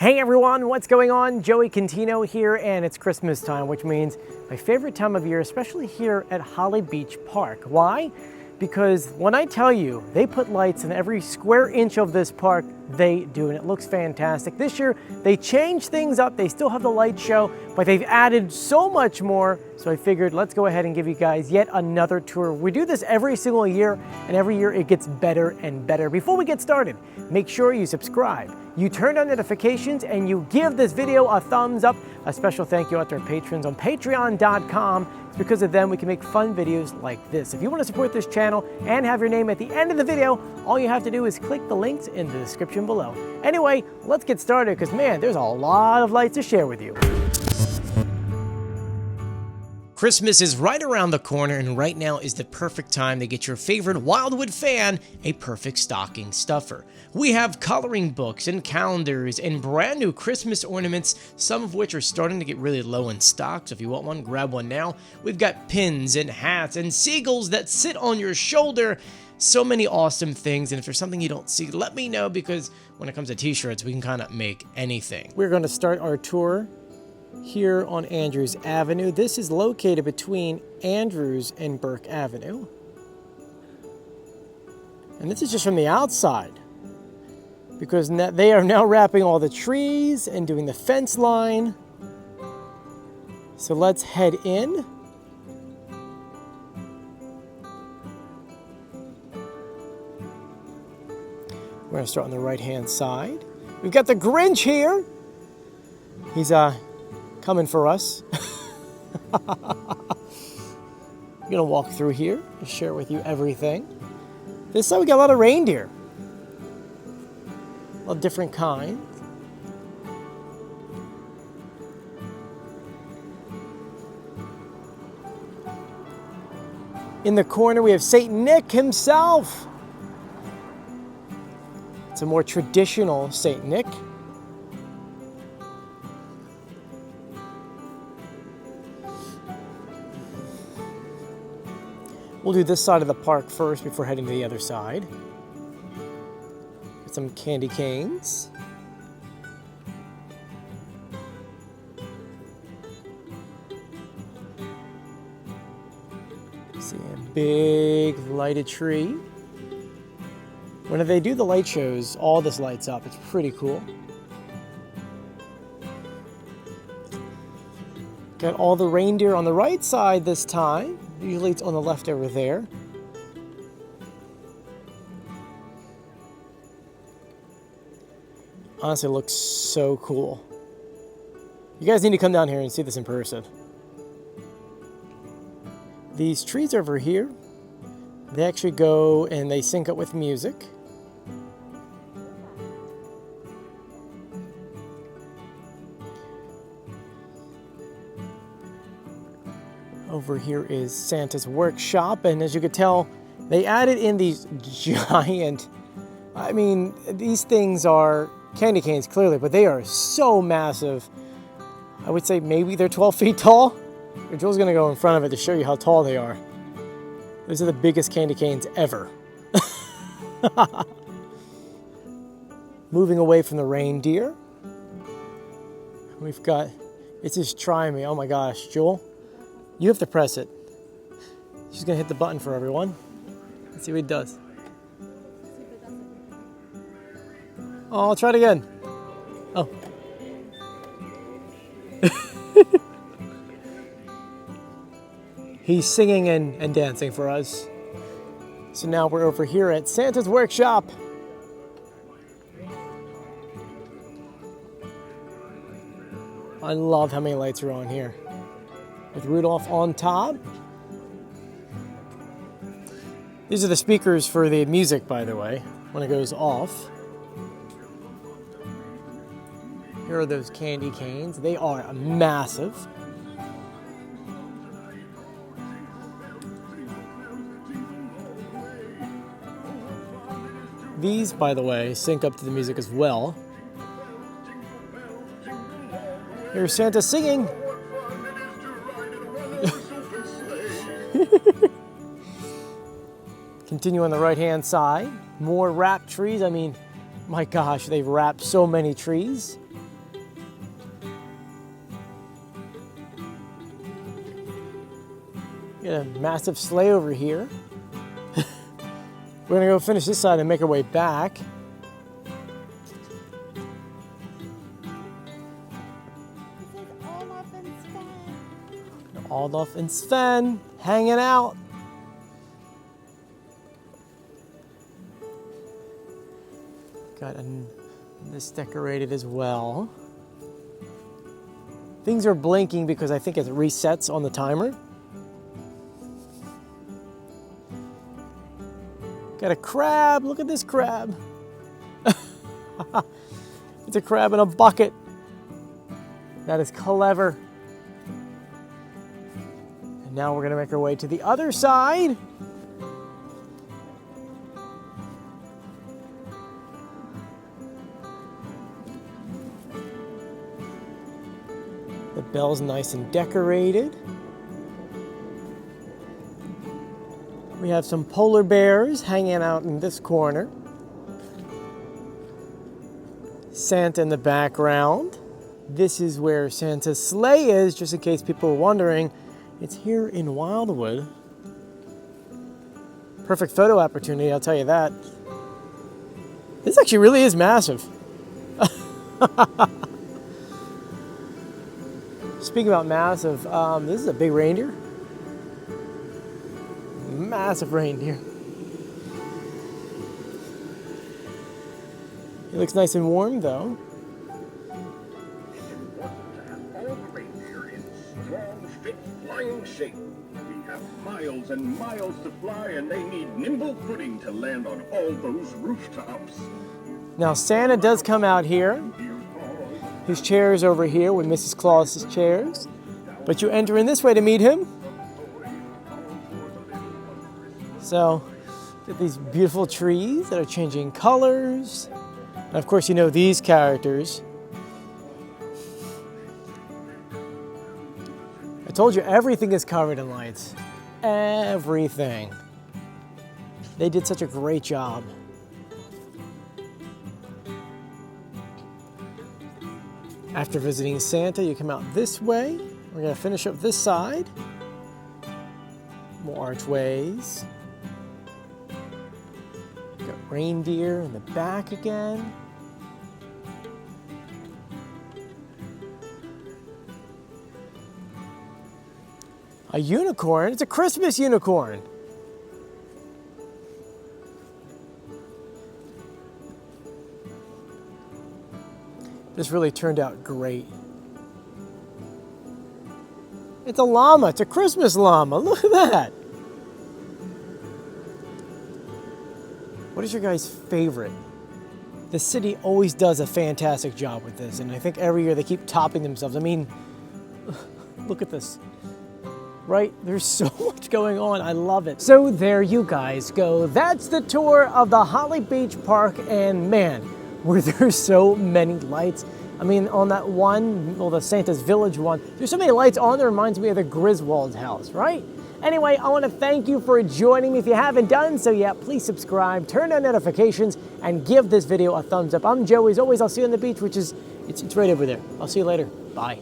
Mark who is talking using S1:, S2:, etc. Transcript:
S1: Hey everyone, what's going on? Joey Contino here, and it's Christmas time, which means my favorite time of year, especially here at Holly Beach Park. Why? Because when I tell you they put lights in every square inch of this park, they do, and it looks fantastic. This year, they changed things up. They still have the light show, but they've added so much more. So I figured let's go ahead and give you guys yet another tour. We do this every single year, and every year it gets better and better. Before we get started, make sure you subscribe, you turn on notifications, and you give this video a thumbs up. A special thank you out to our patrons on patreon.com. It's because of them we can make fun videos like this. If you want to support this channel and have your name at the end of the video, all you have to do is click the links in the description below. Anyway, let's get started because man, there's a lot of lights to share with you. Christmas is right around the corner, and right now is the perfect time to get your favorite Wildwood fan a perfect stocking stuffer. We have coloring books and calendars and brand new Christmas ornaments, some of which are starting to get really low in stock, so if you want one, grab one now. We've got pins and hats and seagulls that sit on your shoulder. So many awesome things, and if there's something you don't see, let me know, because when it comes to t-shirts, we can kind of make anything. We're going to start our tour here on Andrews Avenue. This is located between Andrews and Burke Avenue. And this is just from the outside, because they are now wrapping all the trees and doing the fence line. So let's head in. We're going to start on the right-hand side. We've got the Grinch here. He's coming for us. I'm going to walk through here and share with you everything. This side we got a lot of reindeer. Of different kinds. In the corner we have Saint Nick himself. It's a more traditional Saint Nick. We'll do this side of the park first before heading to the other side. Get some candy canes. See a big lighted tree. When they do the light shows, all this lights up. It's pretty cool. Got all the reindeer on the right side this time. Usually it's on the left over there. Honestly, it looks so cool. You guys need to come down here and see this in person. These trees over here, they actually go and they sync up with music. Over here is Santa's workshop, and as you could tell, they added in these giant, I mean, these things are candy canes clearly, but they are so massive. I would say maybe they're 12 feet tall. Joel's gonna go in front of it to show you how tall they are. Those are the biggest candy canes ever. Moving away from the reindeer, we've got, it's just trying me. Oh my gosh, Joel. You have to press it. She's gonna hit the button for everyone. Let's see what it does. Oh, I'll try it again. Oh. He's singing and dancing for us. So now we're over here at Santa's workshop. I love how many lights are on here. With Rudolph on top. These are the speakers for the music, by the way, when it goes off. Here are those candy canes. They are massive. These, by the way, sync up to the music as well. Here's Santa singing. Continue on the right-hand side. More wrapped trees. I mean, my gosh, they've wrapped so many trees. Got a massive sleigh over here. We're gonna go finish this side and make our way back. Olaf and Sven hanging out. Got this decorated as well. Things are blinking because I think it resets on the timer. Got a crab, look at this crab. It's a crab in a bucket. That is clever. And now we're gonna make our way to the other side. The bell's nice and decorated. We have some polar bears hanging out in this corner. Santa in the background. This is where Santa's sleigh is, just in case people are wondering. It's here in Wildwood. Perfect photo opportunity, I'll tell you that. This actually really is massive. Speaking about massive, this is a big reindeer. Massive reindeer. It looks nice and warm though.
S2: It's important to have all the reindeer in strong, fit, flying shape. We have miles and miles to fly, and they need nimble footing to land on all those rooftops.
S1: Now Santa does come out here. His chair is over here with Mrs. Claus's chairs. But you enter in this way to meet him. So, get these beautiful trees that are changing colors. And of course, you know these characters. I told you everything is covered in lights. Everything. They did such a great job. After visiting Santa, you come out this way. We're gonna finish up this side. More archways. Got reindeer in the back again. A unicorn? It's a Christmas unicorn. This really turned out great. It's a llama. It's a Christmas llama. Look at that. What is your guys' favorite? The city always does a fantastic job with this, and I think every year they keep topping themselves. I mean, look at this. Right? There's so much going on. I love it. So there you guys go. That's the tour of the Holly Beach Park, and man, were there so many lights. I mean, on that one, well, the Santa's Village one, there's so many lights on there, it reminds me of the Griswold house, right? Anyway, I want to thank you for joining me. If you haven't done so yet, please subscribe, turn on notifications, and give this video a thumbs up. I'm Joey. As always, I'll see you on the beach, which is, it's right over there. I'll see you later. Bye.